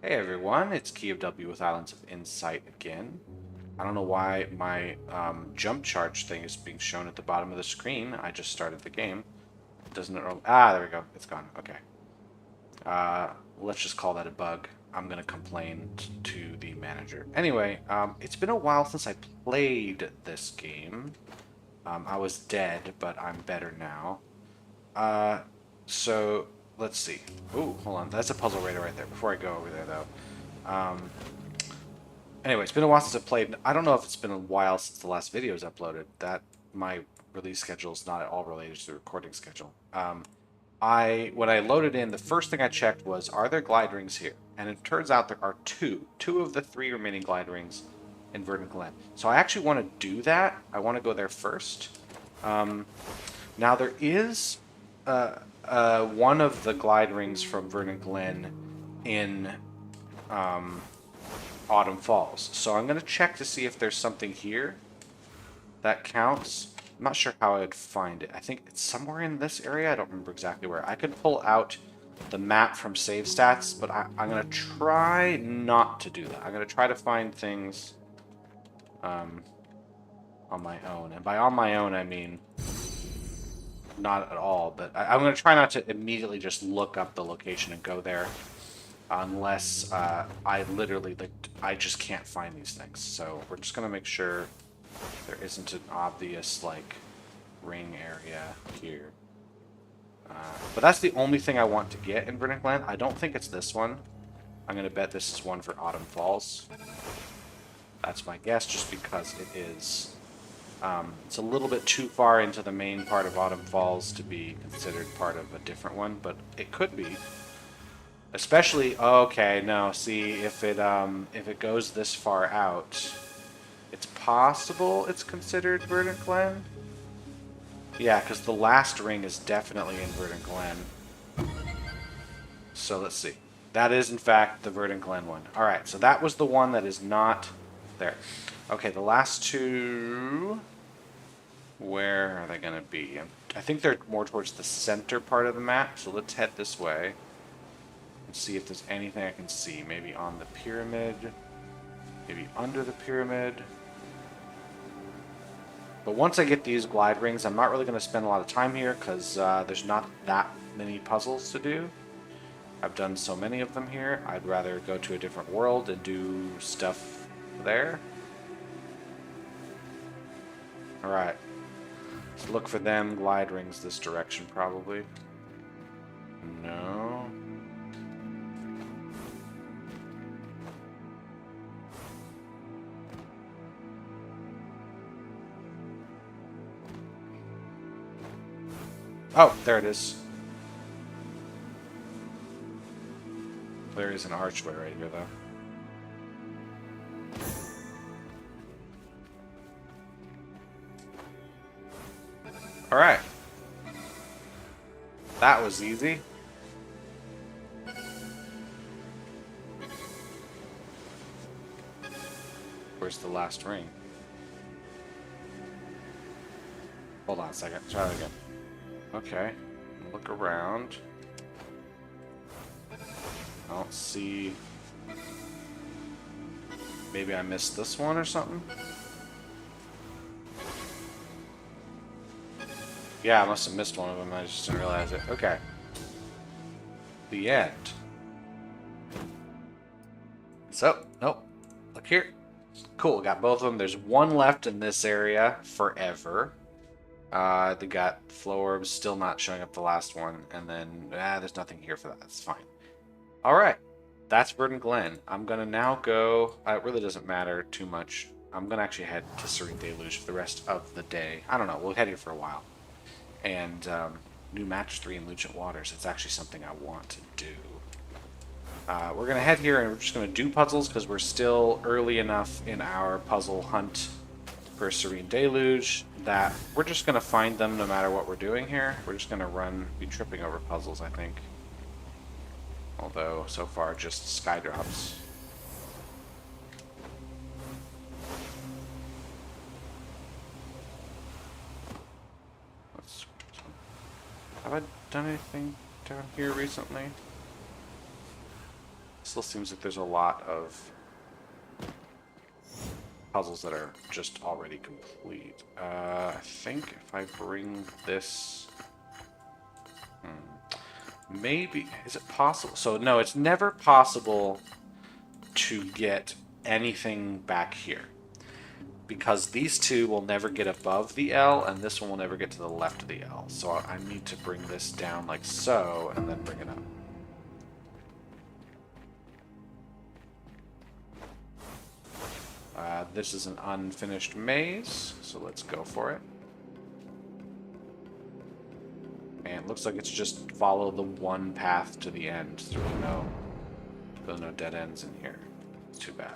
Hey everyone, it's Key of W with Islands of Insight again. I don't know why my jump charge thing is being shown at the bottom of the screen. I just started the game. Doesn't it? Ah, there we go. It's gone. Okay. Let's just call that a bug. I'm gonna complain to the manager. Anyway, it's been a while since I played this game. I was dead, but I'm better now. Uh, so let's see. Ooh, hold on. That's a puzzle radar right there. Before I go over there, though. Anyway, it's been a while since I played. I don't know if it's been a while since the last video was uploaded. That my release schedule is not at all related to the recording schedule. When I loaded in, the first thing I checked was, are there glide rings here? And it turns out there are two of the three remaining glide rings in Verdant Glen. So I actually want to do that. I want to go there first. Now there is one of the glide rings from Verdant Glen in Autumn Falls. So I'm going to check to see if there's something here that counts. I'm not sure how I'd find it. I think it's somewhere in this area. I don't remember exactly where. I could pull out the map from save stats, but I'm going to try not to do that. I'm going to try to find things on my own. And by on my own, I mean not at all. But I'm going to try not to immediately just look up the location and go there. Unless I literally, I just can't find these things. So we're just going to make sure there isn't an obvious, ring area here. But that's the only thing I want to get in Verdant Glen. I don't think it's this one. I'm going to bet this is one for Autumn Falls. That's my guess, just because it is. It's a little bit too far into the main part of Autumn Falls to be considered part of a different one, but it could be. Especially, okay, no, see, if it goes this far out, it's possible it's considered Verdant Glen. Yeah, because the last ring is definitely in Verdant Glen. So let's see. That is, in fact, the Verdant Glen one. Alright, so that was the one that is not there. Okay, the last two... Where are they going to be? I think they're more towards the center part of the map, so let's head this way. And see if there's anything I can see. Maybe on the pyramid. Maybe under the pyramid. But once I get these glide rings, I'm not really going to spend a lot of time here because there's not that many puzzles to do. I've done so many of them here. I'd rather go to a different world and do stuff there. Alright. Let's look for them glide rings this direction probably. No. Oh, there it is. There is an archway right here, though. Alright. That was easy. Where's the last ring? Hold on a second. Try that again. Okay. Look around. I don't see... Maybe I missed this one or something? Yeah, I must have missed one of them. I just didn't realize it. Okay. The end. So, nope. Look here. Cool, got both of them. There's one left in this area forever. They got flow orbs, still not showing up the last one. And then, there's nothing here for that. That's fine. Alright. That's Verdant Glen. I'm going to now go... it really doesn't matter too much. I'm going to actually head to Serene Deluge for the rest of the day. I don't know. We'll head here for a while. And new match 3 in Lucent Waters. It's actually something I want to do. We're going to head here and we're just going to do puzzles because we're still early enough in our puzzle hunt for Serene Deluge that we're just going to find them no matter what we're doing here. We're just going to be tripping over puzzles, I think. Although, so far, just sky drops. Have I done anything down here recently? Still seems like there's a lot of puzzles that are just already complete. I think if I bring this... Maybe... Is it possible? So, no, it's never possible to get anything back here. Because these two will never get above the L, and this one will never get to the left of the L. So I need to bring this down like so, and then bring it up. This is an unfinished maze, so let's go for it. And it looks like it's just follow the one path to the end. There's really no dead ends in here. It's too bad.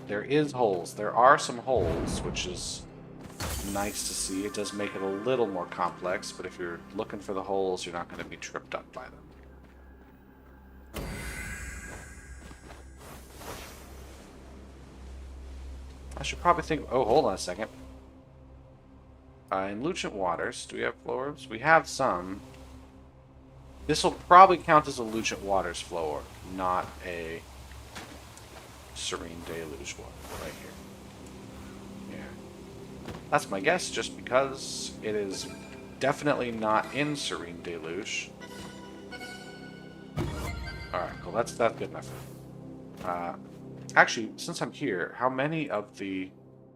There is holes. There are some holes, which is nice to see. It does make it a little more complex, but if you're looking for the holes, you're not going to be tripped up by them. I should probably think... Oh, hold on a second. In Lucent Waters, do we have flow orbs? We have some. This will probably count as a Lucent Waters flow orb, not a Serene Deluge one right here. Yeah. That's my guess, just because it is definitely not in Serene Deluge. Alright, cool. That's good enough. Actually, since I'm here, how many of the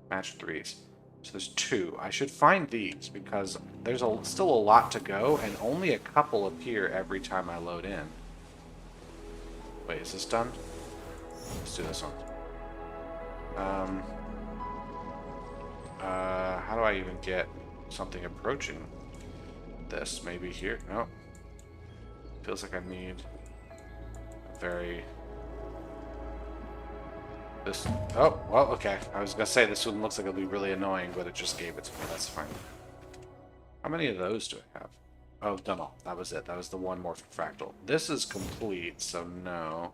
match 3s? So there's 2. I should find these, because there's still a lot to go, and only a couple appear every time I load in. Wait, is this done? Let's do this one. How do I even get something approaching this? Maybe here? No. Feels like I need a very... This... Oh, well, okay. I was gonna say this one looks like it'll be really annoying, but it just gave it to me. That's fine. How many of those do I have? Oh, done all. That was it. That was the one morphic fractal. This is complete, so no.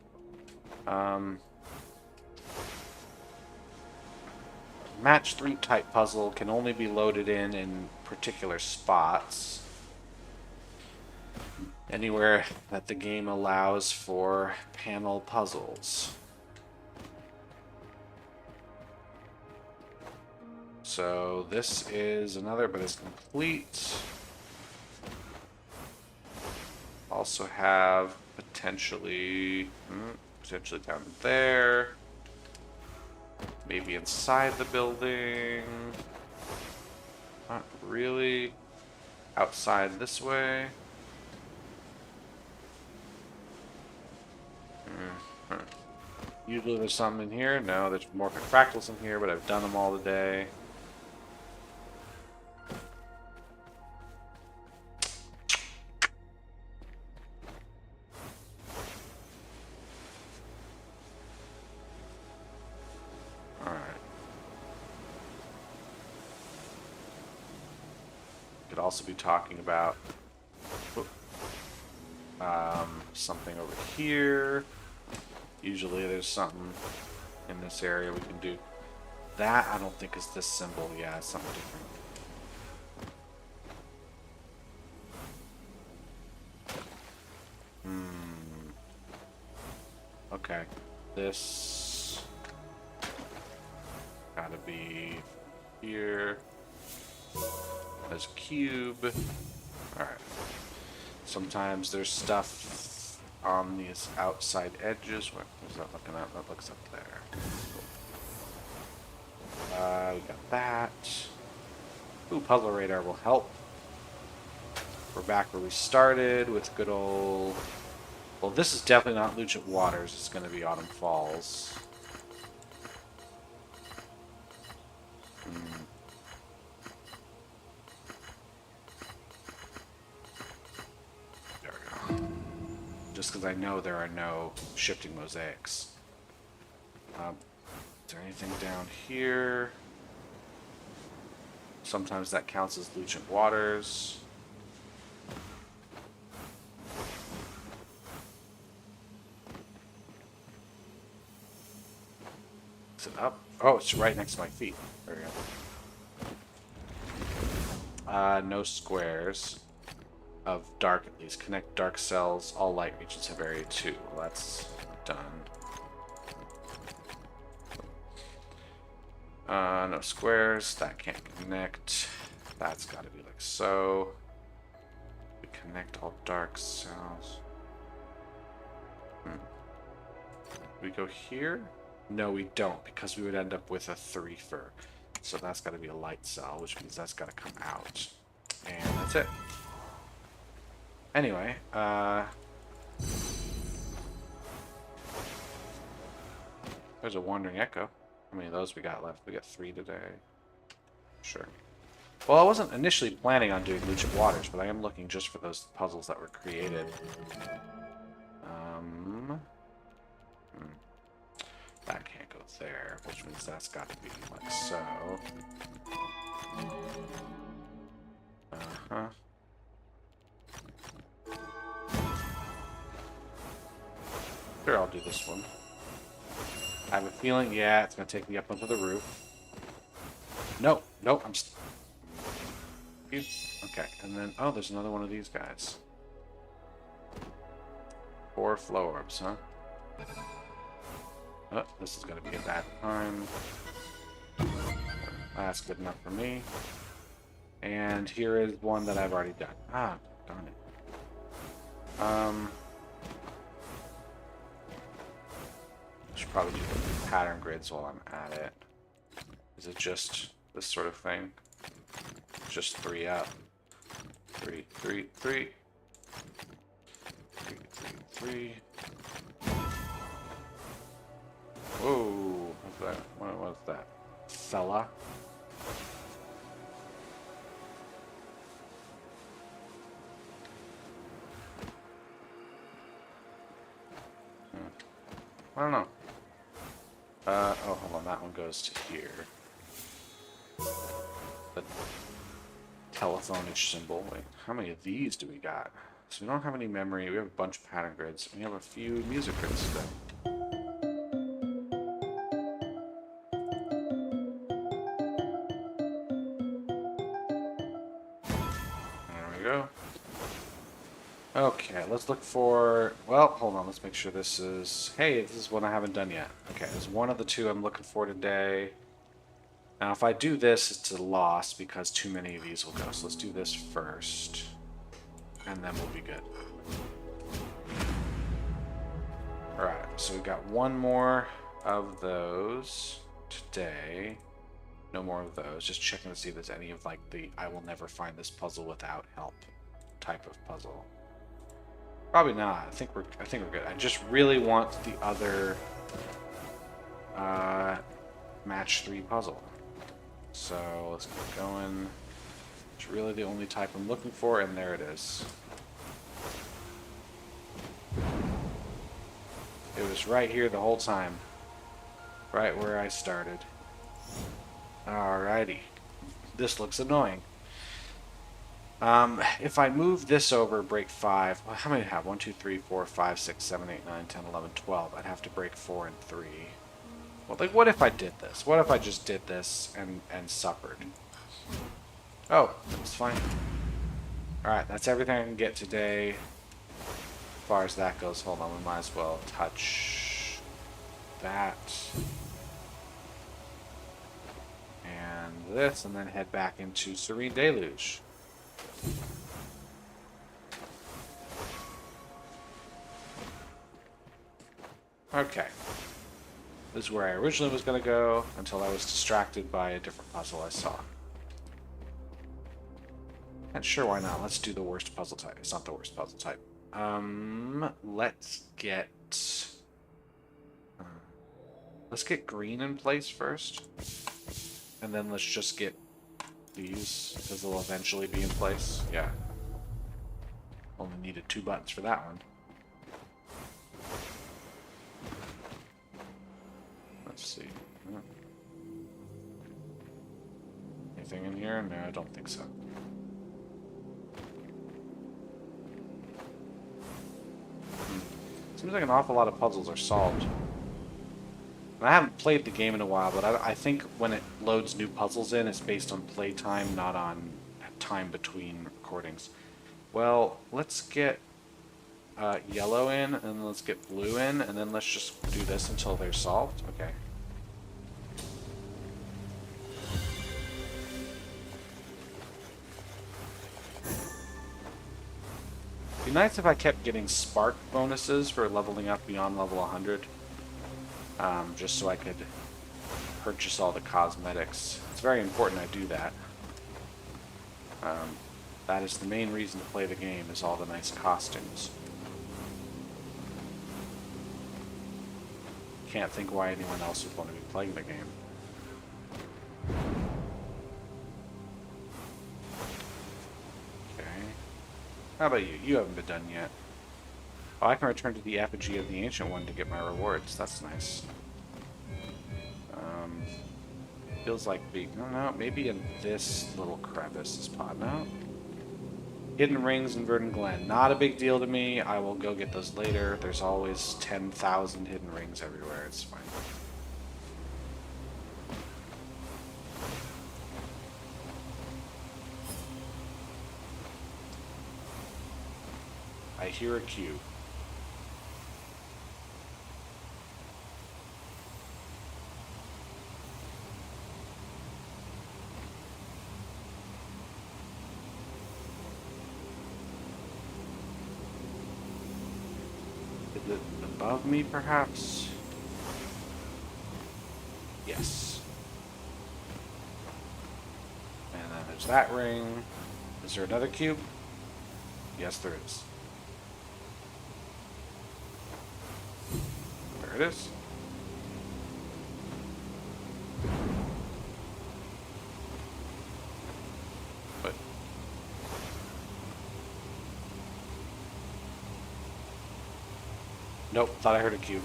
Match 3 type puzzle can only be loaded in particular spots. Anywhere that the game allows for panel puzzles. So this is another, but it's complete. Also have potentially down there. Maybe inside the building. Not really. Outside this way. Usually there's some in here. No, there's morphic fractals in here, but I've done them all today. Also be talking about something over here. Usually there's something in this area we can do. That I don't think is this symbol. Yeah, it's something different. Okay. This gotta be here. There's a cube. Alright. Sometimes there's stuff on these outside edges. What is that looking at? That looks up there. We got that. Ooh, puzzle radar will help. We're back where we started with good old... Well, this is definitely not Lucent Waters. It's going to be Autumn Falls. Just because I know there are no shifting mosaics. Is there anything down here? Sometimes that counts as Lucent Waters. Is it up? Oh, it's right next to my feet. There we go. No squares. of dark at least. Connect dark cells. All light regions have area 2. Well, that's done. No squares. That can't connect. That's got to be like so. We connect all dark cells. We go here? No, we don't, because we would end up with a 3-fer. So that's got to be a light cell, which means that's got to come out. And that's it. Anyway, there's a Wandering Echo. How many of those we got left? We got 3 today. Sure. Well, I wasn't initially planning on doing Lucent Waters, but I am looking just for those puzzles that were created. That can't go there, which means that's got to be like so. Uh-huh. Sure, I'll do this one. I have a feeling, yeah, it's going to take me up onto the roof. No, no, I'm... Okay, and then... Oh, there's another one of these guys. 4 flow orbs, huh? Oh, this is going to be a bad time. That's good enough for me. And here is one that I've already done. Ah, darn it. Should probably do the pattern grids while I'm at it. Is it just this sort of thing? Just 3 up. 3, 3, 3. 3, 3, 3. Whoa, what's that? What was that? Fella? I don't know. Oh, hold on, that one goes to here. The telephone-ish symbol. Wait, how many of these do we got? So we don't have any memory, we have a bunch of pattern grids, we have a few music grids today. Okay, let's look for... Well, hold on, let's make sure this is... Hey, this is one I haven't done yet. Okay, there's one of the 2 I'm looking for today. Now, if I do this, it's a loss because too many of these will go. So let's do this first. And then we'll be good. Alright, so we've got one more of those today. No more of those. Just checking to see if there's any of, like, the I will never find this puzzle without help type of puzzle. Probably not. I think we're good. I just really want the other match 3 puzzle. So let's keep going. It's really the only type I'm looking for, and there it is. It was right here the whole time. Right where I started. Alrighty. This looks annoying. If I move this over, break 5, well, how many do I have? 1, 2, 3, 4, 5, 6, 7, 8, 9, 10, 11, 12. I'd have to break 4 and 3. Well, like, what if I did this? What if I just did this and suffered? Oh, that's fine. Alright, that's everything I can get today. As far as that goes, hold on, we might as well touch that. And this, and then head back into Serene Deluge. Okay. This is where I originally was going to go until I was distracted by a different puzzle I saw. And sure, why not? Let's do the worst puzzle type. It's not the worst puzzle type. Let's get green in place first. And then let's just get these, because they'll eventually be in place. Yeah. Only needed 2 buttons for that one. Let's see. Anything in here? No, I don't think so. Seems like an awful lot of puzzles are solved. And I haven't played the game in a while, but I think when it loads new puzzles in, it's based on playtime, not on time between recordings. Well, let's get yellow in, and then let's get blue in, and then let's just do this until they're solved. Okay. It'd be nice if I kept getting spark bonuses for leveling up beyond level 100. Just so I could purchase all the cosmetics. It's very important I do that. That is the main reason to play the game, is all the nice costumes. Can't think why anyone else would want to be playing the game. Okay. How about you? You haven't been done yet. Oh, I can return to the effigy of the Ancient One to get my rewards. That's nice. Feels like being... I don't know, maybe in this little crevice is pot now. Hidden rings in Verdant Glen. Not a big deal to me. I will go get those later. There's always 10,000 hidden rings everywhere. It's fine. I hear a cube. Is it above me, perhaps? Yes. And then there's that ring. Is there another cube? Yes, there is. There it is. But nope, thought I heard a cube.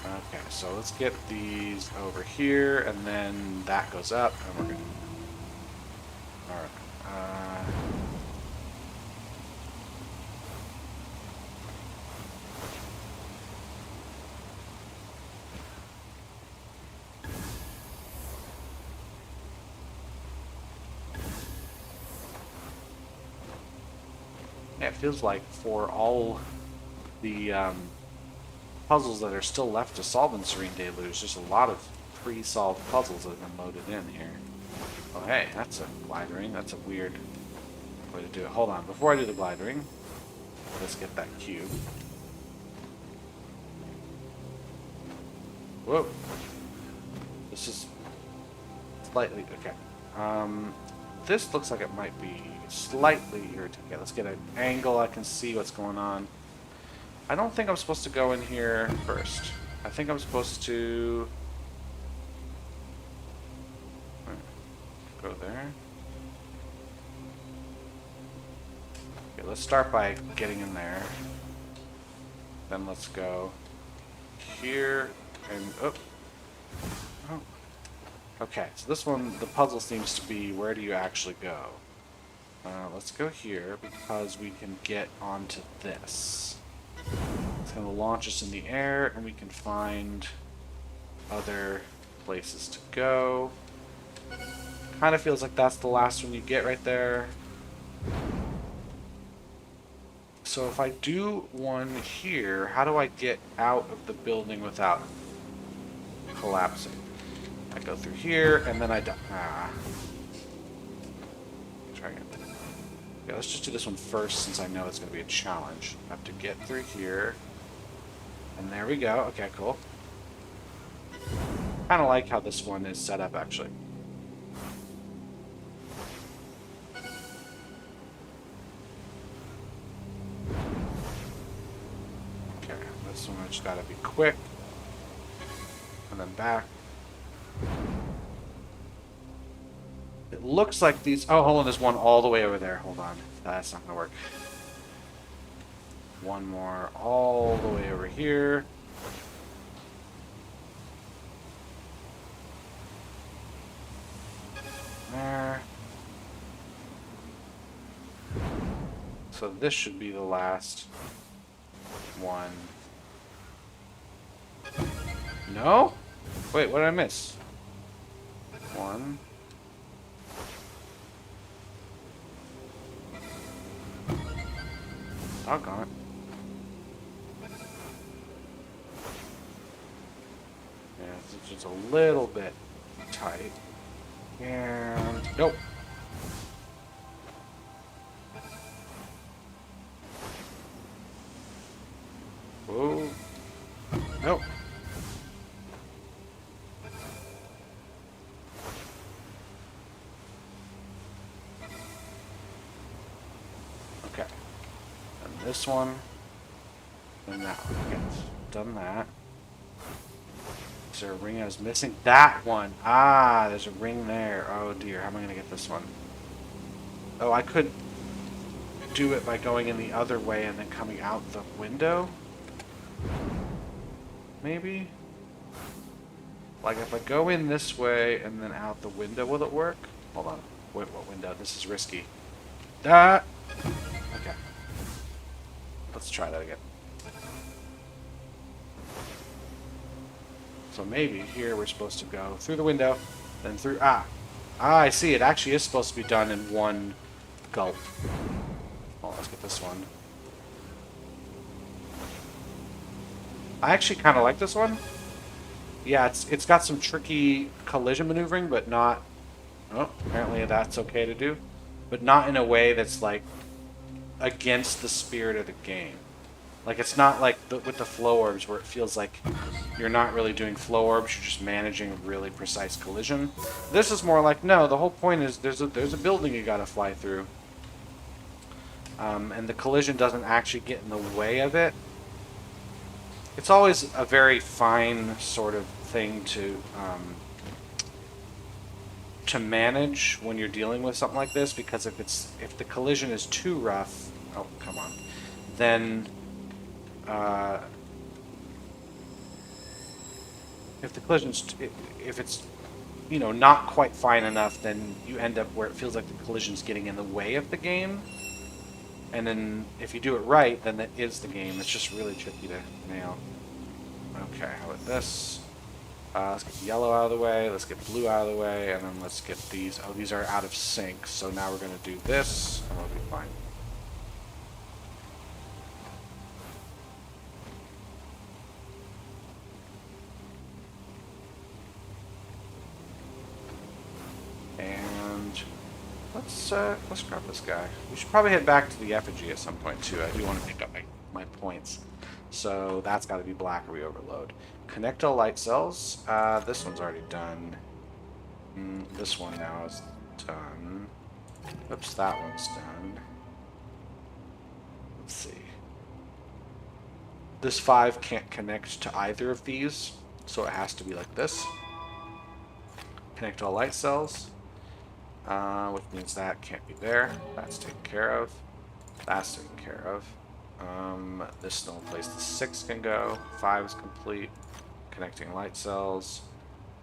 Okay, so let's get these over here, and then that goes up, and we're good. Alright. Yeah, it feels like for all the puzzles that are still left to solve in Serene Deluge, there's a lot of pre-solved puzzles that have been loaded in here. Oh hey, that's a glide ring. That's a weird way to do it. Hold on, before I do the glide ring, let's get that cube. Whoa. This is slightly... okay. This looks like it might be slightly irritating. Okay, let's get an angle. I can see what's going on. I don't think I'm supposed to go in here first. I think I'm supposed to... go there. Okay, let's start by getting in there. Then let's go here and... oh. Oh. Okay, so this one, the puzzle seems to be, where do you actually go? Let's go here, because we can get onto this. It's going to launch us in the air, and we can find other places to go. Kind of feels like that's the last one you get right there. So if I do one here, how do I get out of the building without collapsing? I go through here, and then I die. Ah. Try again. Okay, let's just do this one first, since I know it's going to be a challenge. I have to get through here. And there we go. Okay, cool. Kind of like how this one is set up, actually. Okay, this one I just got to be quick. And then back. It looks like these... oh, hold on, there's one all the way over there. Hold on. That's not going to work. One more all the way over here. There. So this should be the last one. No? Wait, what did I miss? One. Doggone it. Yeah, it's just a little bit tight. And nope. Whoa. Nope. Okay. And this one. And that one. Okay. Done that. Is there a ring I was missing? That one. Ah, there's a ring there. Oh dear. How am I going to get this one? Oh, I could do it by going in the other way and then coming out the window? Maybe? Like if I go in this way and then out the window, will it work? Hold on. Wait, what window? This is risky. Ah! Okay. Let's try that again. So maybe here we're supposed to go through the window, then through... Ah! Ah, I see. It actually is supposed to be done in one gulp. Oh, let's get this one. I actually kind of like this one. Yeah, it's got some tricky collision maneuvering, but not... Oh, apparently that's okay to do. But not in a way that's, like, against the spirit of the game. Like, it's not like with the flow orbs where it feels like you're not really doing flow orbs, you're just managing really precise collision. This is more like, no, the whole point is there's a building you gotta fly through. And the collision doesn't actually get in the way of it. It's always a very fine sort of thing to manage when you're dealing with something like this, because if the collision is too rough, oh come on, then if the collision's if it's not quite fine enough, then you end up where it feels like the collision's getting in the way of the game. And then if you do it right, then that is the game. It's just really tricky to nail. Okay, how about this? Let's get yellow out of the way, let's get blue out of the way, and then let's get these. Oh, these are out of sync, so now we're going to do this, and we'll be fine. And let's grab this guy. We should probably head back to the effigy at some point too. I do want to pick up my points. So that's got to be black or we overload. Connect all light cells. This one's already done. This one now is done. Oops, that one's done. Let's see. This 5 can't connect to either of these, so it has to be like this. Connect all light cells. Which means that can't be there. That's taken care of. That's taken care of. This is the only place the 6 can go. 5 is complete. Connecting light cells.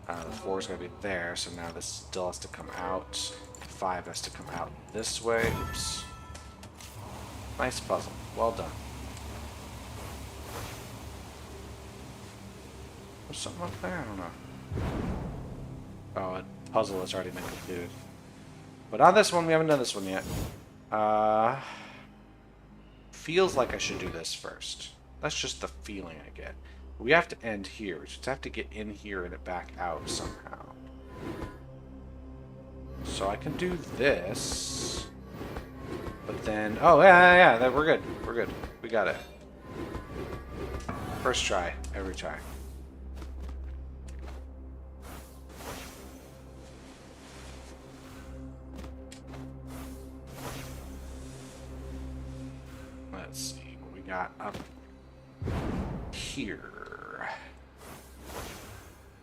The 4 is going to be there, so now this still has to come out. 5 has to come out this way. Oops. Nice puzzle. Well done. There's something up there? I don't know. Oh, a puzzle that's already been completed. But on this one, we haven't done this one yet. Feels like I should do this first. That's just the feeling I get. We have to end here. We just have to get in here and it back out somehow. So I can do this. But then... Oh, yeah. We're good. We're good. We got it. First try. Every try. Let's see what we got up here.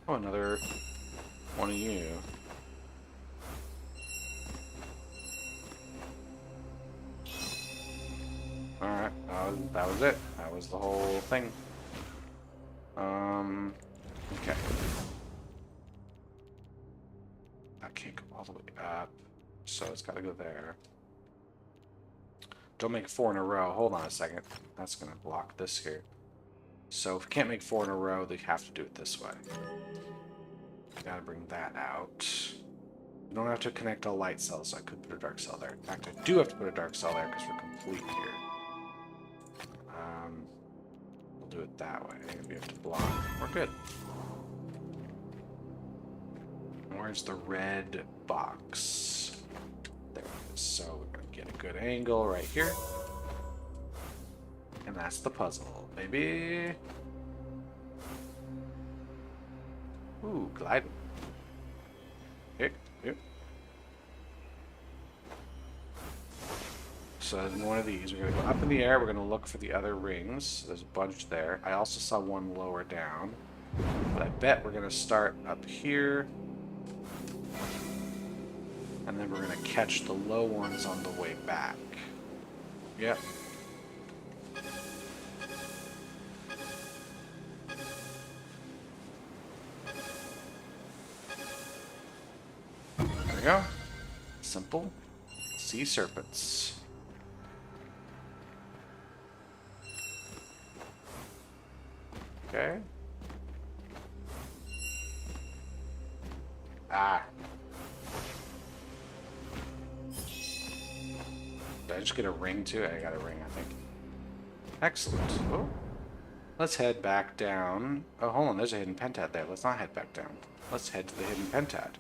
Oh, another one of you. Alright, that was it. That was the whole thing. Okay. I can't go all the way up, so it's gotta go there. Don't make 4 in a row. Hold on a second. That's going to block this here. So if we can't make 4 in a row, they have to do it this way. Got to bring that out. You don't have to connect all light cells, so I could put a dark cell there. In fact, I do have to put a dark cell there because we're complete here. do it that way. If we have to block, we're good. Where's the red box? There it is. So we're going to get a good angle right here. And that's the puzzle, baby. Ooh, gliding. Here. So in one of these, we're going to go up in the air. We're going to look for the other rings. There's a bunch there. I also saw one lower down. But I bet we're going to start up here. And then we're going to catch the low ones on the way back. Yep. There we go. Simple. Sea serpents. Okay. Ah. Did I just get a ring too? I got a ring, I think. Excellent. Oh. Let's head back down. Oh, hold on. There's a hidden pentad there. Let's not head back down. Let's head to the hidden pentad.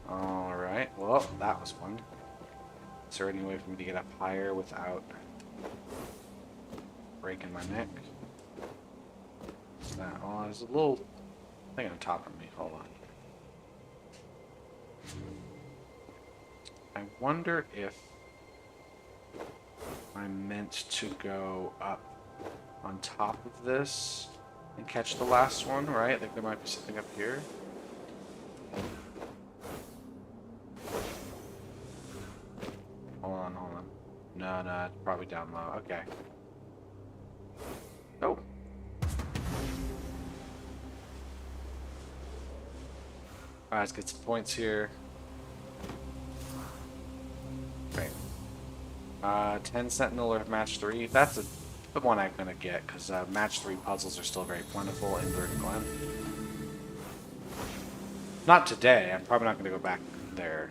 Alright. Well, that was fun. Is there any way for me to get up higher without breaking my neck? Oh, there's a little thing on top of me. Hold on. I wonder if I'm meant to go up on top of this and catch the last one, right? I think there might be something up here. Hold on. No, it's probably down low. Okay. Oh. Alright, let's get some points here. Great. 10 Sentinel or Match 3. That's the one I'm going to get, because Match 3 puzzles are still very plentiful in Verdant Glen. Not today. I'm probably not going to go back there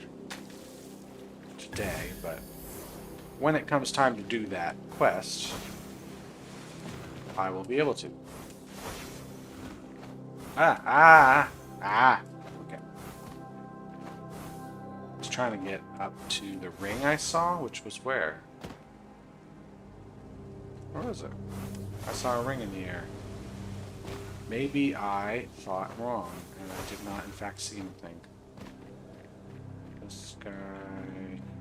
today, but when it comes time to do that quest, I will be able to. Okay. I was trying to get up to the ring I saw, which was where? Where was it? I saw a ring in the air. Maybe I thought wrong, and I did not in fact see anything. This guy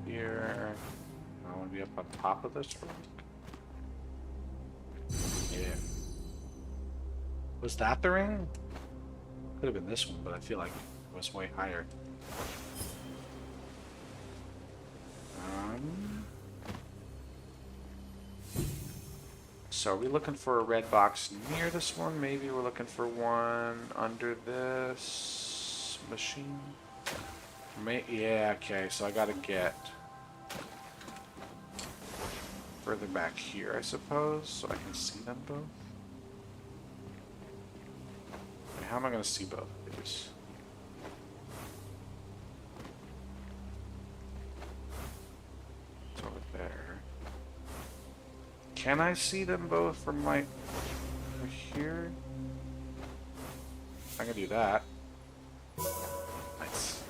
here. I want to be up on top of this rock. Yeah. Was that the ring? Could have been this one, but I feel like it was way higher. So are we looking for a red box near this one? Maybe we're looking for one under this machine? Yeah, okay, so I gotta get further back here, I suppose, so I can see them both. Wait, how am I gonna see both of these? It's over there. Can I see them both from like over here? I can do that. Nice.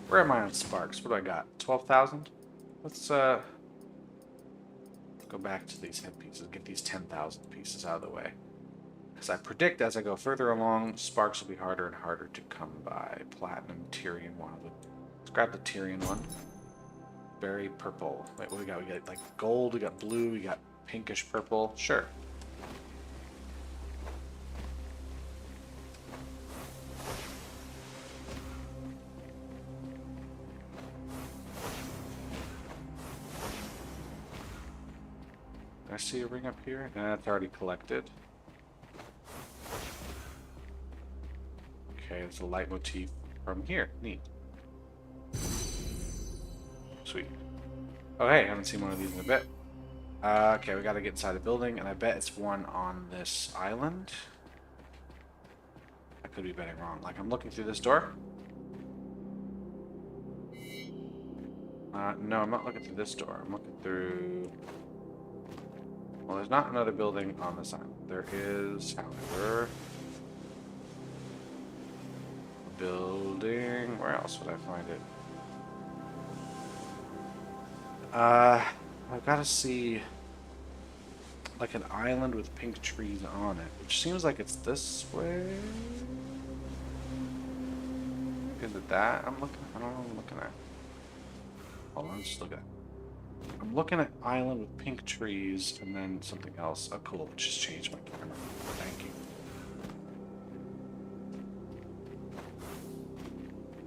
Where am I on sparks? What do I got? 12,000? Let's go back to these head pieces, get these 10,000 pieces out of the way. Because I predict as I go further along, sparks will be harder and harder to come by. Platinum, Tyrian one. Let's grab the Tyrian one. Berry purple. Wait, what do we got? We got like gold, we got blue, we got pinkish purple. Sure. Did I see a ring up here? Nah, that's already collected. Okay, there's a light motif from here. Neat. Sweet. Oh, hey, haven't seen one of these in a bit. Okay, we gotta get inside the building, and I bet it's one on this island. I could be betting wrong. Like, I'm looking through this door. No, I'm not looking through this door. I'm looking through... Well, there's not another building on this island. There is, however... a building... Where else would I find it? I've got to see... like an island with pink trees on it, which seems like it's this way. Is it that I'm looking? I don't know what I'm looking at. Hold on, let's just look at it. I'm looking at island with pink trees and then something else. Oh, cool. It just changed my camera. Thank you.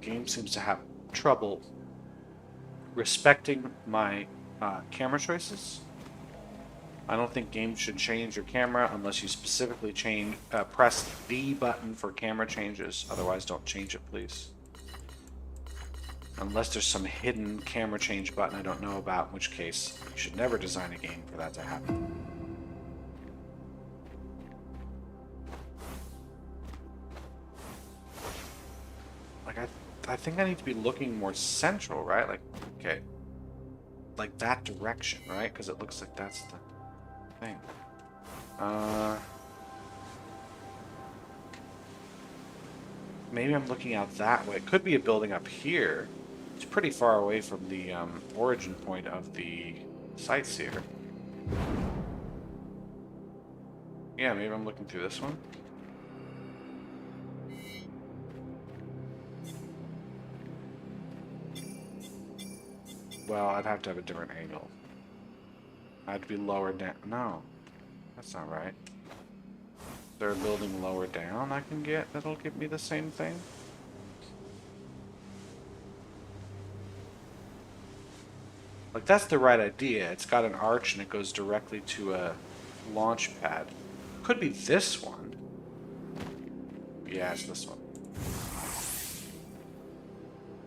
The game seems to have trouble respecting my camera choices. I don't think games should change your camera unless you specifically press the button for camera changes. Otherwise, don't change it, please. Unless there's some hidden camera change button I don't know about, in which case you should never design a game for that to happen. Like, I think I need to be looking more central, right? Like, okay. Like that direction, right? Because it looks like that's the thing. Maybe I'm looking out that way. It could be a building up here. It's pretty far away from the origin point of the sites here. Yeah, maybe I'm looking through this one. Well, I'd have to have a different angle. I'd be lower down. No, that's not right. Is there a building lower down I can get that'll give me the same thing? Like, that's the right idea. It's got an arch and it goes directly to a launch pad. Could be this one. Yeah, it's this one.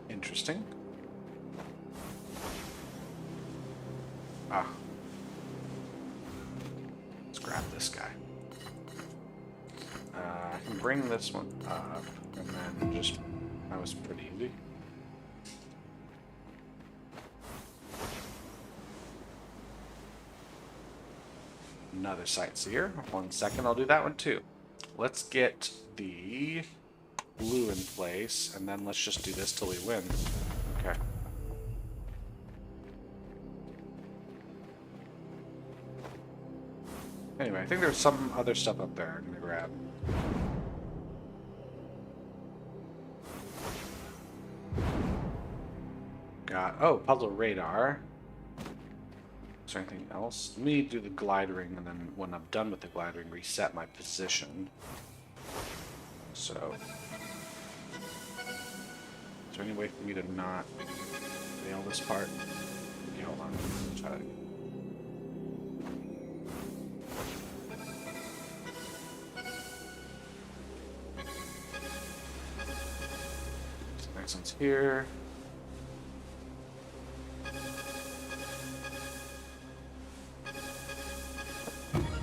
Interesting. Ah. Let's grab this guy. I can bring this one up, and then just... That was pretty easy. Another sightseer. 1 second, I'll do that one too. Let's get the blue in place, and then let's just do this till we win. Okay. Anyway, I think there's some other stuff up there I'm gonna grab. Oh, puzzle radar. Is there anything else? Let me do the glide ring, and then when I'm done with the glide ring, reset my position. So, is there any way for me to not fail this part? Okay, hold on. Let's try that again. Next one's here.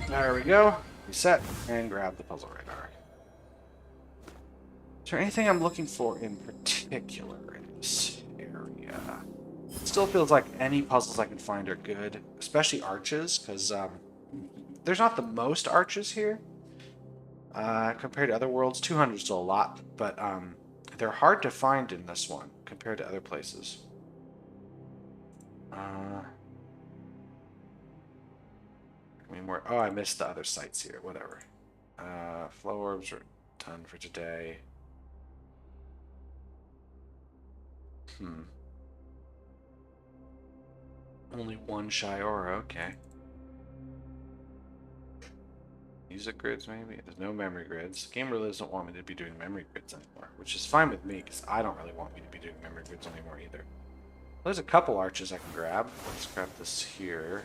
There we go. Reset and grab the puzzle radar. Is there anything I'm looking for in particular in this area? It still feels like any puzzles I can find are good, especially arches, because there's not the most arches here compared to other worlds. 200 is still a lot, but they're hard to find in this one compared to other places. Oh, I missed the other sites here. Whatever. Flow orbs are done for today. Only one shy aura. Okay. Music grids, maybe? There's no memory grids. The game really doesn't want me to be doing memory grids anymore, which is fine with me, because I don't really want me to be doing memory grids anymore either. Well, there's a couple arches I can grab. Let's grab this here.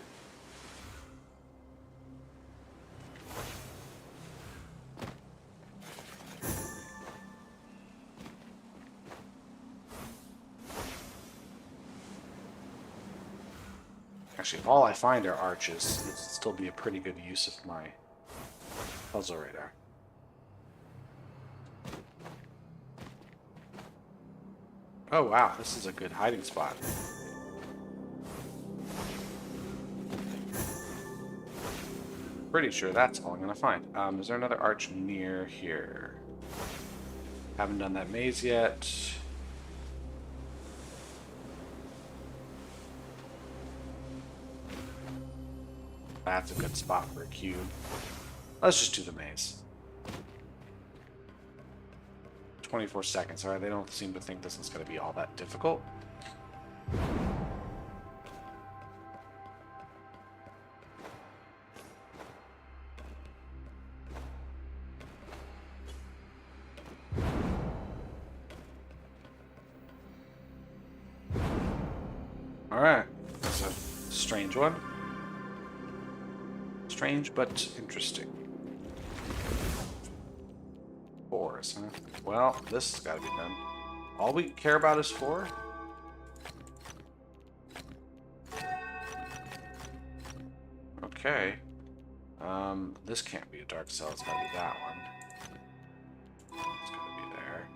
Actually, if all I find are arches, it would still be a pretty good use of my puzzle radar. Oh wow, this is a good hiding spot. pretty sure that's all I'm going to find. Is there another arch near here? Haven't done that maze yet. That's a good spot for a cube. Let's just do the maze. 24 seconds. Alright, they don't seem to think this is going to be all that difficult. Alright, that's a strange one. Strange, but interesting. 4s, huh? Well, this has got to be done. All we care about is 4? Okay. This can't be a dark cell, it's gotta be that one. It's gotta be there.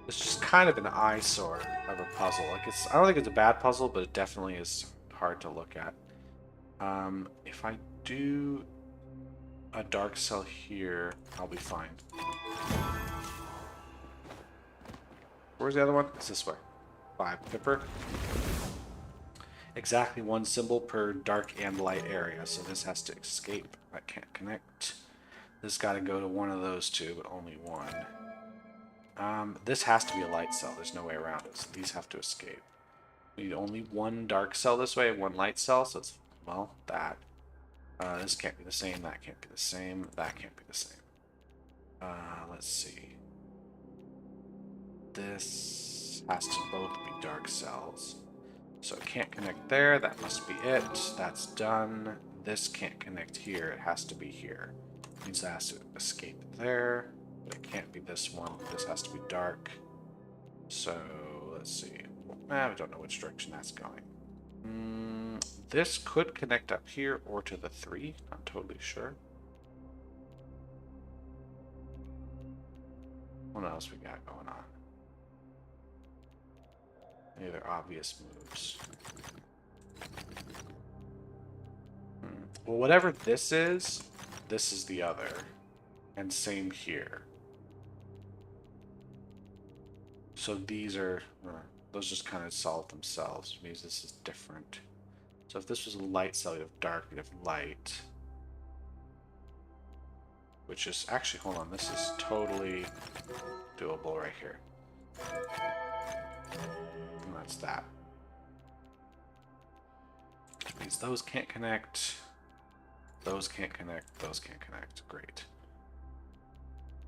It's just kind of an eyesore of a puzzle. Like I don't think it's a bad puzzle, but it definitely is hard to look at. If I do a dark cell here, I'll be fine. Where's the other one? It's this way. 5 Pipper. Exactly 1 symbol per dark and light area, so this has to escape. I can't connect. This got to go to one of those two, but only one. This has to be a light cell. There's no way around it, so these have to escape. We need only 1 dark cell this way, 1 light cell, so it's, well, that. This can't be the same, that can't be the same, that can't be the same. Let's see. This has to both be dark cells. So it can't connect there, that must be it. That's done. This can't connect here, it has to be here. It means it has to escape there, but it can't be this one. This has to be dark. So, let's see. We don't know which direction that's going. This could connect up here or to the 3. Not totally sure. What else we got going on? Any other obvious moves? Well, whatever this is the other. And same here. So these are... those just kind of solve themselves. It means this is different. So if this was a light cell, you'd have dark, you'd have light. Which is... Actually, hold on. This is totally doable right here. And that's that. Which means those can't connect. Those can't connect. Those can't connect. Great.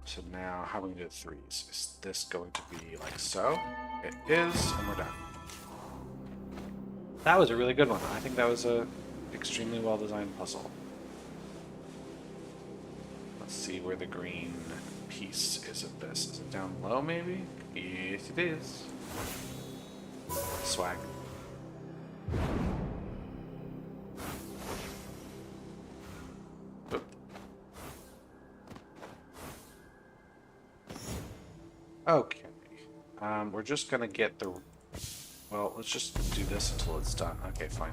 So now, how are we going to do the 3s? Is this going to be like so? It is, and we're done. That was a really good one. I think that was a extremely well-designed puzzle. Let's see where the green piece is of this. Is it down low, maybe? Yes, it is. Swag. Oop. Okay. We're just gonna get the... Well, let's just do this until it's done. Okay, fine.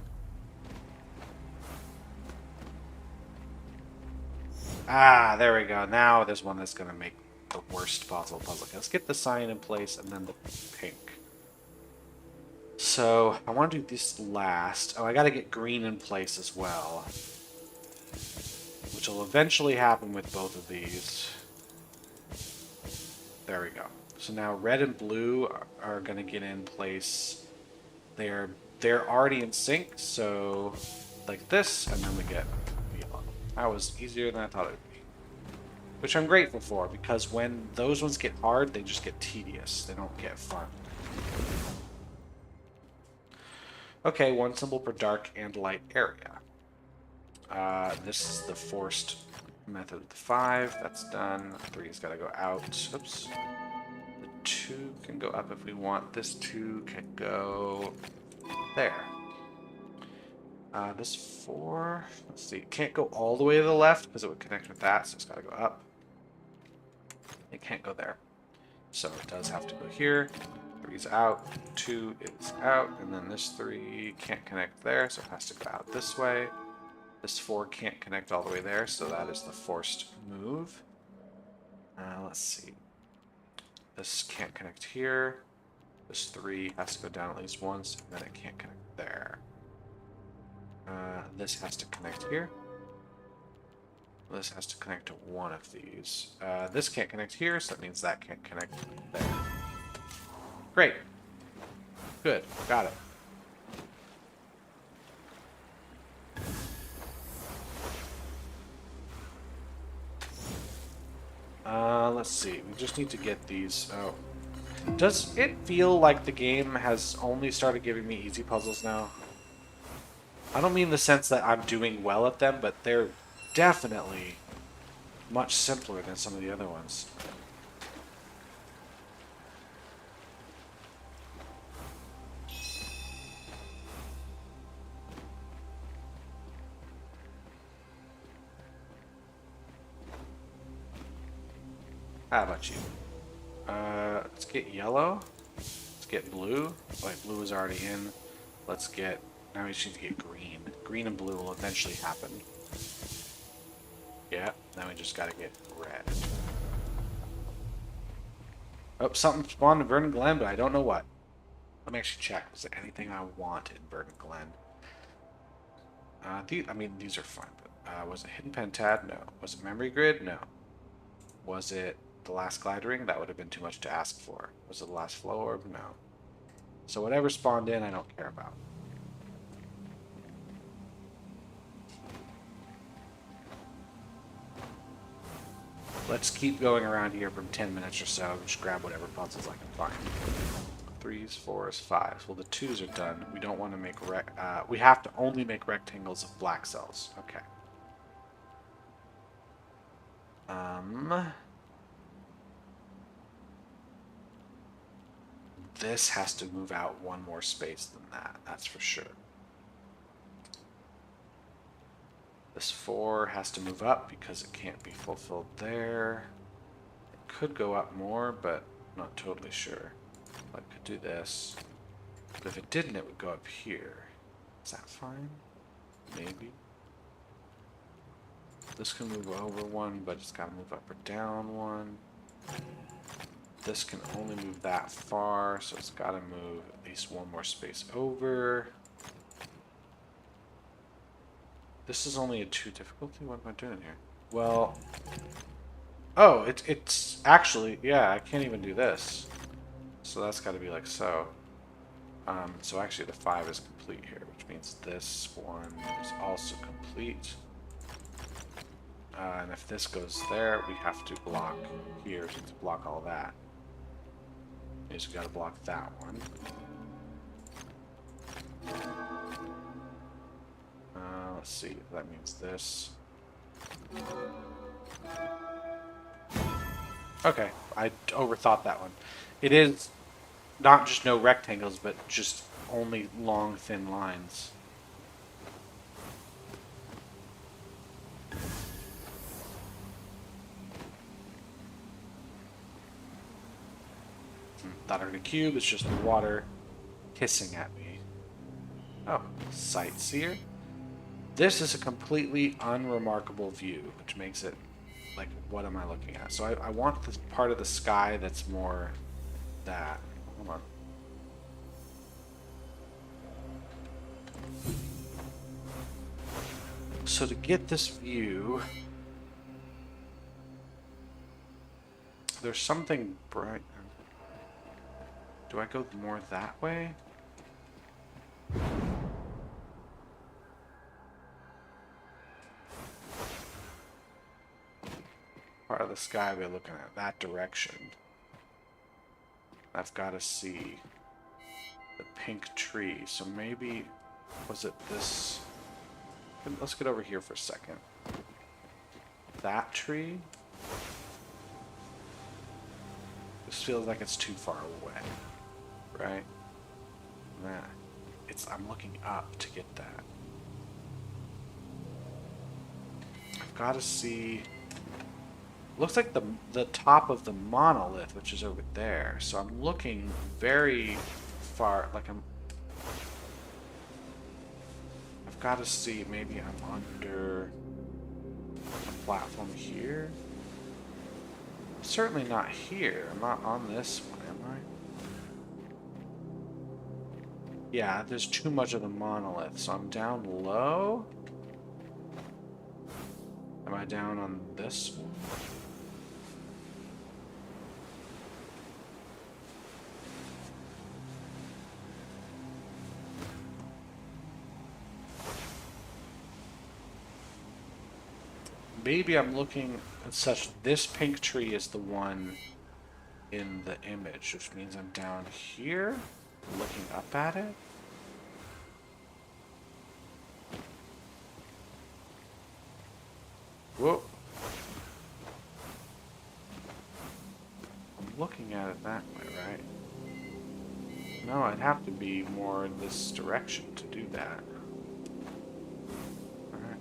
Ah, there we go. Now there's one that's gonna make the worst possible puzzle. Okay, let's get the cyan in place and then the pink. So, I want to do this last. Oh, I gotta get green in place as well. Which will eventually happen with both of these. There we go. So now red and blue are going to get in place. They're already in sync, so like this, and then we get yellow. That was easier than I thought it would be. Which I'm grateful for, because when those ones get hard, they just get tedious. They don't get fun. Okay, 1 symbol per dark and light area. This is the forced method of the 5. That's done. 3's got to go out. Oops. 2 can go up if we want. This 2 can go there. This 4, let's see, it can't go all the way to the left because it would connect with that, so it's got to go up. It can't go there. So it does have to go here. 3's out, 2 is out, and then this 3 can't connect there, so it has to go out this way. This 4 can't connect all the way there, so that is the forced move. Let's see. This can't connect here. This 3 has to go down at least once, and then it can't connect there. This has to connect here. This has to connect to one of these. This can't connect here, so that means that can't connect there. Great. Good. Got it. Let's see. We just need to get these. Oh. Does it feel like the game has only started giving me easy puzzles now? I don't mean the sense that I'm doing well at them, but they're definitely much simpler than some of the other ones. How about you? Let's get yellow. Let's get blue. Wait, blue is already in. Let's get... Now we just need to get green. Green and blue will eventually happen. Yeah, now we just gotta get red. Oh, something spawned in Verdant Glen, but I don't know what. Let me actually check. Is there anything I want in Verdant Glen? I mean, these are fine, but was it Hidden Pentad? No. Was it Memory Grid? No. Was it the last Glide Ring? That would have been too much to ask for. Was it the last Flow Orb? No. So whatever spawned in, I don't care about. Let's keep going around here for 10 minutes or so. Just grab whatever puzzles I can find. 3s, 4s, 5s. Well, the 2s are done. We don't want to make we have to only make rectangles of black cells. Okay. This has to move out one more space than that. That's for sure. This 4 has to move up because it can't be fulfilled there. It could go up more, but I'm not totally sure. I could do this. But if it didn't, it would go up here. Is that fine? Maybe. This can move over one, but it's got to move up or down one. This can only move that far, so it's got to move at least one more space over. This is only a 2 difficulty? What am I doing here? Well... Oh, it's actually... Yeah, I can't even do this. So that's got to be like so. So actually the 5 is complete here, which means this one is also complete. And if this goes there, we have to block here to block all that. We just got to block that one. Let's see, that means this. Okay, I overthought that one. It is not just no rectangles, but just only long, thin lines. Thought I heard a cube, it's just the water hissing at me. Oh, sightseer? This is a completely unremarkable view, which makes it, like, what am I looking at? So I want this part of the sky that's more that. Hold on. So to get this view, there's something bright. Do I go more that way? Part of the sky we're looking at that direction. I've got to see the pink tree. So maybe, was it this? Let's get over here for a second. That tree? This feels like it's too far away, right? Nah, I'm looking up to get that. I've got to see. looks like the top of the monolith, which is over there. So I'm looking very far, like I've got to see, maybe I'm under a platform here. Certainly not here. I'm not on this one, am I? Yeah, there's too much of the monolith, so I'm down low. Am I down on this one? Maybe I'm looking at such. This pink tree is the one in the image, which means I'm down here, looking up at it. Whoa. I'm looking at it that way, right? No, I'd have to be more in this direction to do that. Alright.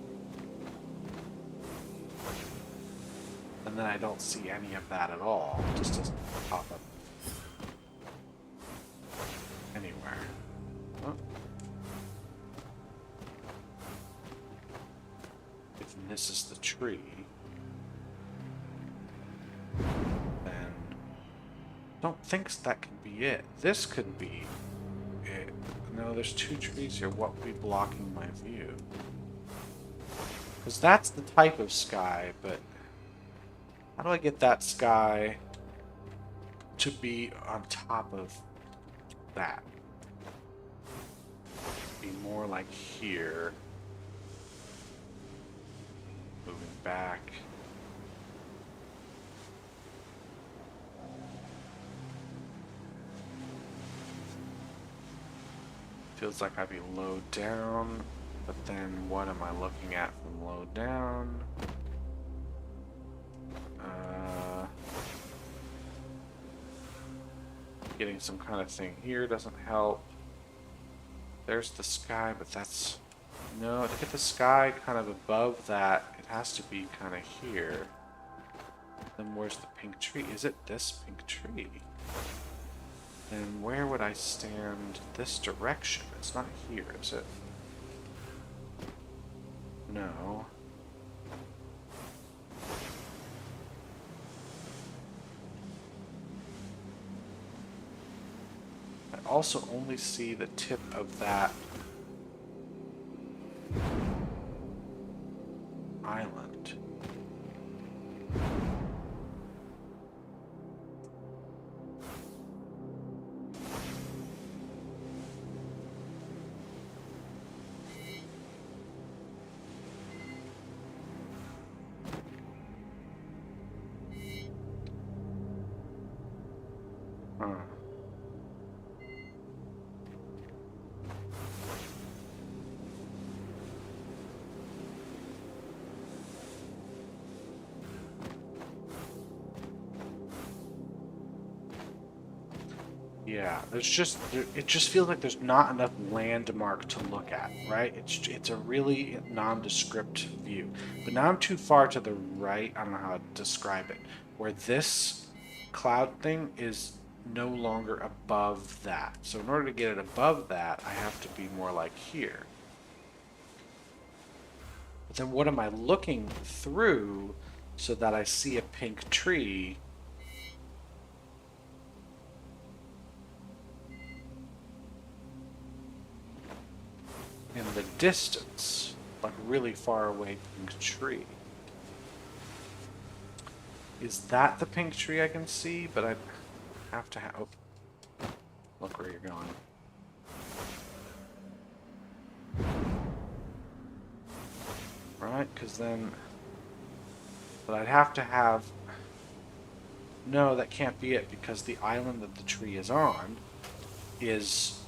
And then I don't see any of that at all. It just doesn't pop up anywhere. Oh. If this is the tree, then don't think that can be it. This could be it. No, there's two trees here. What would be blocking my view? Because that's the type of sky, but how do I get that sky to be on top of that? Be more like here. Moving back. Feels like I'd be low down, but then what am I looking at from low down? Getting some kind of thing here doesn't help. There's the sky, but that's... No, to get the sky kind of above that, it has to be kind of here. Then where's the pink tree? Is it this pink tree? Then where would I stand this direction? It's not here, is it? No. I also only see the tip of that island. Huh. Yeah, it just feels like there's not enough landmark to look at, right? It's a really nondescript view. But now I'm too far to the right, I don't know how to describe it, where this cloud thing is no longer above that. So in order to get it above that, I have to be more like here. But then what am I looking through so that I see a pink tree? In the distance, like really far away pink tree. Is that the pink tree I can see? But I have to have... Oh, look where you're going. Right, because then... But I'd have to have... No, that can't be it, because the island that the tree is on is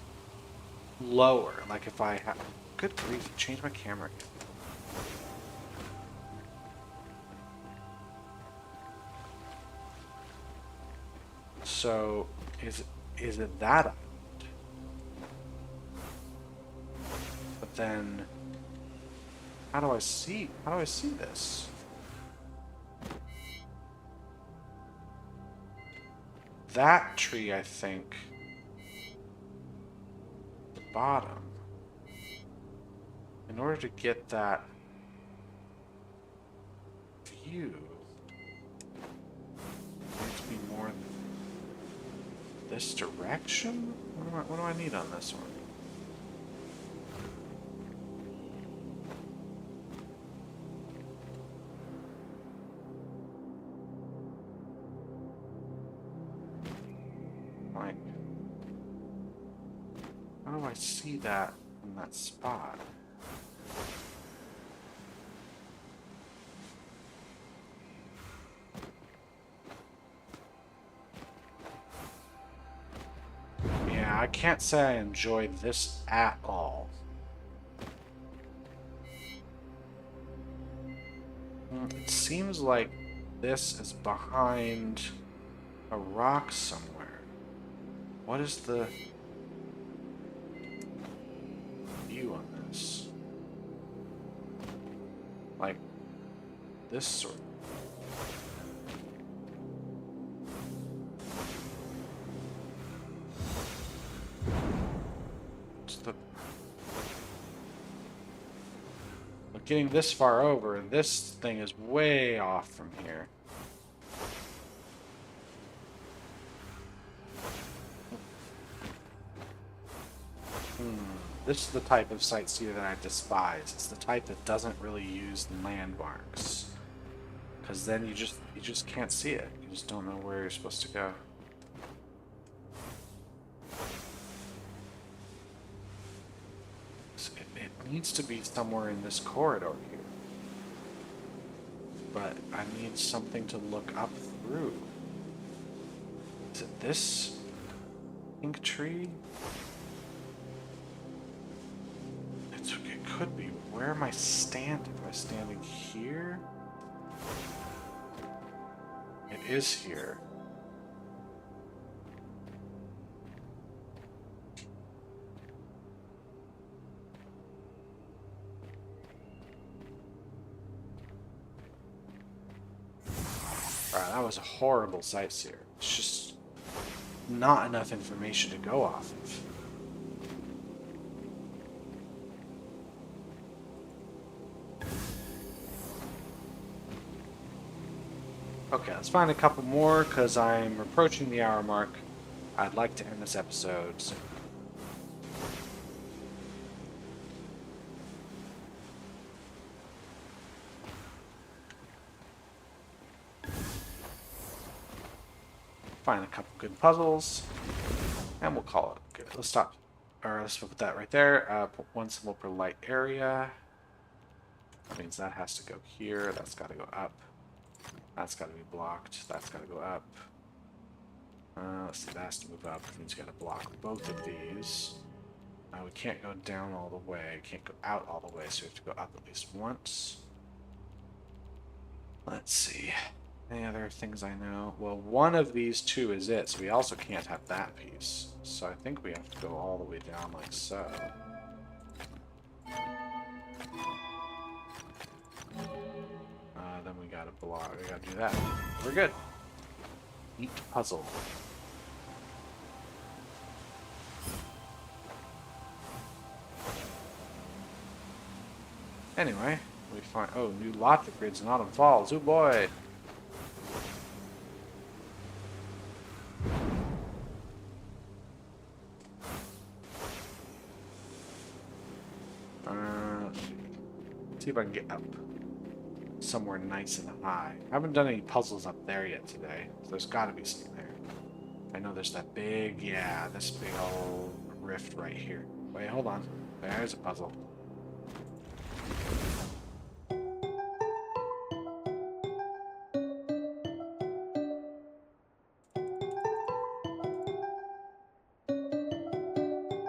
lower. Like if I have... Good grief, change my camera again. So, is it that island? But then, how do I see this? that tree, I think, the bottom. In order to get that view, it needs to be more this direction? What do I need on this one? Like, how do I see that in that spot? Yeah, I can't say I enjoy this at all. It seems like this is behind a rock somewhere. What is the view on this? Like, this sort of... Getting this far over, this thing is way off from here. This is the type of sightseer that I despise. It's the type that doesn't really use landmarks, because then you just can't see it. You just don't know where you're supposed to go. It needs to be somewhere in this corridor here. But I need something to look up through. Is it this pink tree? It could be. Where am I standing? Am I standing here? It is here. Alright, that was a horrible sightseer. It's just not enough information to go off of. Okay, let's find a couple more, because I'm approaching the hour mark. I'd like to end this episode soon. Find a couple good puzzles, and we'll call it good. Let's stop. Or let's put that right there. Put one symbol per light area. That means that has to go here. That's got to go up. That's got to be blocked. That's got to go up. Let's see, that has to move up. It means you got to block both of these. We can't go down all the way. Can't go out all the way, so we have to go up at least once. Let's see. Any other things I know? Well, one of these two is it, so we also can't have that piece. So I think we have to go all the way down like so. Then we gotta block. We gotta do that. We're good. Neat puzzle. Anyway, we find... Oh, new logic grids in Autumn Falls. Oh boy! See if I can get up somewhere nice and high. I haven't done any puzzles up there yet today, so there's got to be some there. I know there's that big, yeah, this big old rift right here. Wait, hold on. There's a puzzle.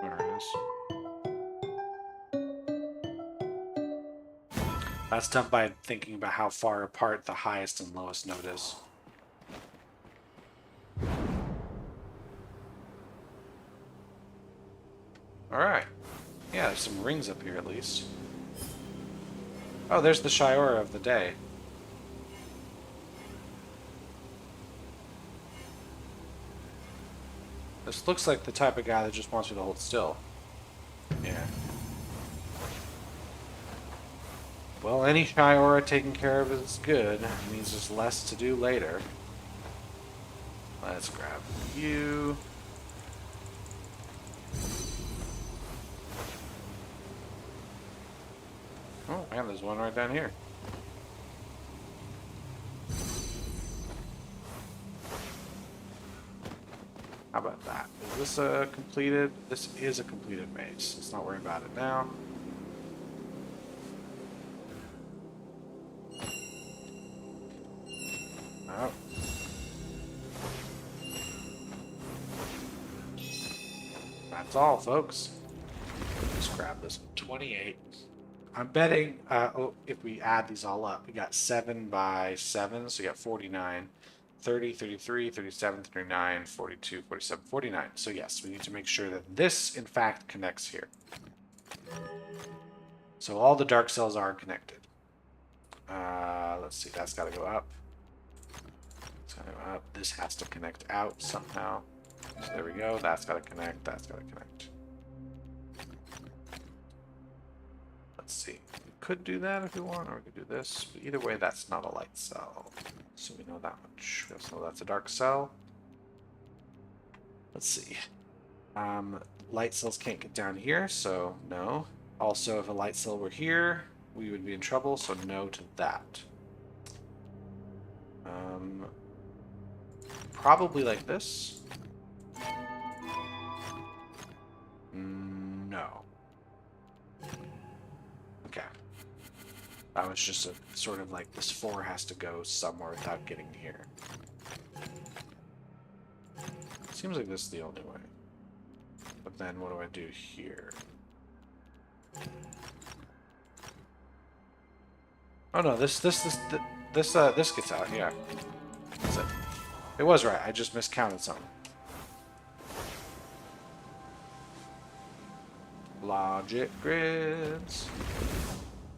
There it is. That's done by thinking about how far apart the highest and lowest note is. Alright. Yeah, there's some rings up here at least. Oh, there's the Shiora of the day. This looks like the type of guy that just wants me to hold still. Yeah. Well, any shy aura taken care of is good. It means there's less to do later. Let's grab you. Oh, man, there's one right down here. How about that? Is this a completed? This is a completed maze. Let's not worry about it now. Oh. That's all, folks. Let's grab this 28. I'm betting, if we add these all up, we got 7 by 7, so we got 49, 30, 33, 37, 39, 42, 47, 49. So yes, we need to make sure that this, in fact, connects here. So all the dark cells are connected. Let's see, that's got to go up. It's got to go up. This has to connect out somehow. So there we go. That's got to connect. That's got to connect. Let's see. We could do that if we want, or we could do this. But either way, that's not a light cell. So we know that much. We also know that's a dark cell. Let's see. Light cells can't get down here, so no. Also, if a light cell were here, we would be in trouble, so no to that. Probably like this. No. Okay. That was just a sort of like this 4 has to go somewhere without getting here. Seems like this is the only way. But then what do I do here? Oh no, this gets out, yeah. That's it. It was right, I just miscounted something. Logic grids.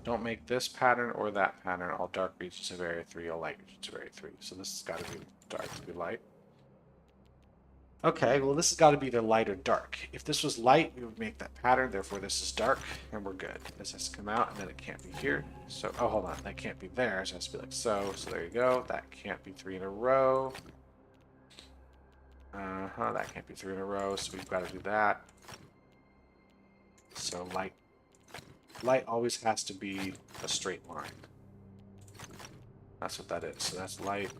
Don't make this pattern or that pattern all dark regions of area 3, all light regions of area 3. So this has got to be dark to be light. Okay, well this has got to be either light or dark. If this was light, we would make that pattern, therefore this is dark, and we're good. This has to come out, and then it can't be here. So, oh, hold on, that can't be there, so it has to be like so. So there you go, that can't be 3 in a row. That can't be 3 in a row, so we've got to do that. So light always has to be a straight line. That's what that is. So that's light,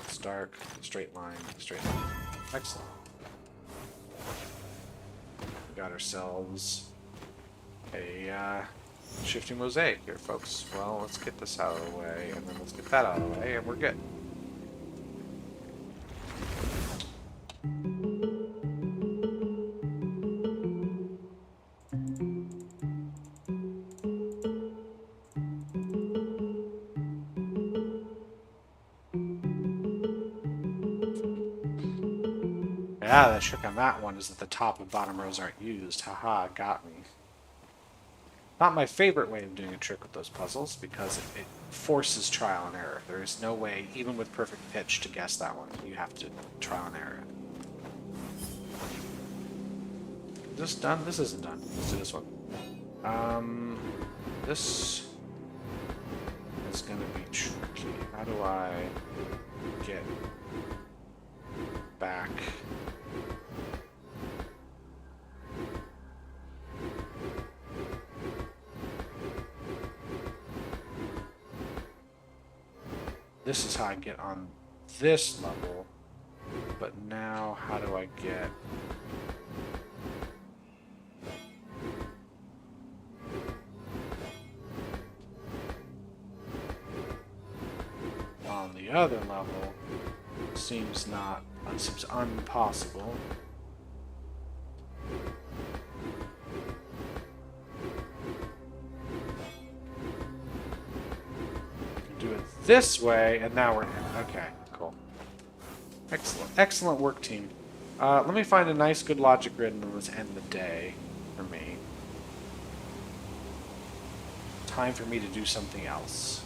it's dark, straight line, straight line. Excellent. We got ourselves a shifting mosaic here, folks. Well, let's get this out of the way, and then let's get that out of the way, and we're good. Yeah, the trick on that one is that the top and bottom rows aren't used. Haha, got me. Not my favorite way of doing a trick with those puzzles, because it forces trial and error. There is no way, even with perfect pitch, to guess that one. You have to trial and error. Is this done? This isn't done. Let's do this one. This is going to be tricky. How do I get back? This is how I get on this level, but now how do I get on the other level? Seems impossible. Do it this way, and now we're in. Okay, cool. Excellent work, team. Let me find a nice, good logic grid, and then let's end the day for me. Time for me to do something else.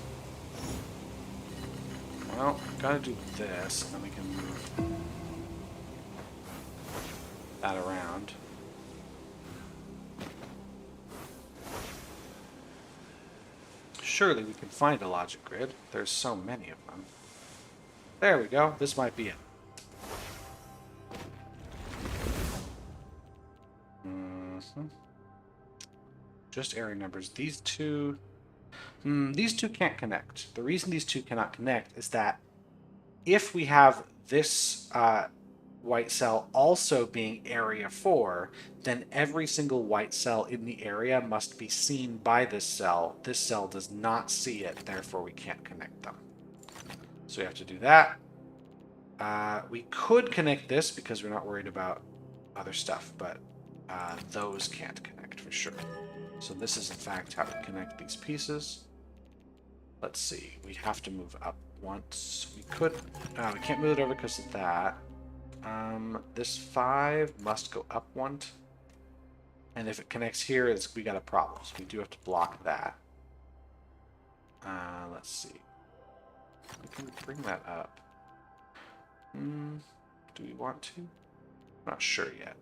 Well, gotta do this, and then we can move that around. Surely we can find a logic grid. There's so many of them. There we go. This might be it. Just area numbers. These two can't connect. The reason these two cannot connect is that if we have this white cell also being area 4, then every single white cell in the area must be seen by this cell. This cell does not see it, therefore we can't connect them. So we have to do that. We could connect this because we're not worried about other stuff, but those can't connect for sure. So this is in fact how we connect these pieces. Let's see, we have to move up once. We can't move it over because of that. This 5 must go up one. And if it connects here, we got a problem. So we do have to block that. Let's see. We can bring that up. Do we want to? Not sure yet.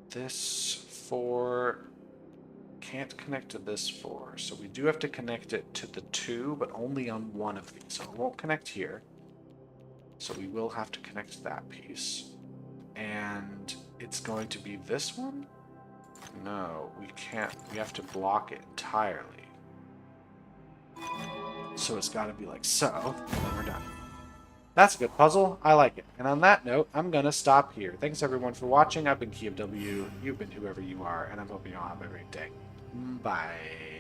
This 4 can't connect to this 4, so we do have to connect it to the 2, but only on one of these. So it won't connect here. So we will have to connect that piece. And it's going to be this one? No, we can't. We have to block it entirely. So it's got to be like so, and then we're done. That's a good puzzle. I like it. And on that note, I'm going to stop here. Thanks everyone for watching. I've been KeyofW. You've been whoever you are, and I'm hoping you all have a great day. Bye.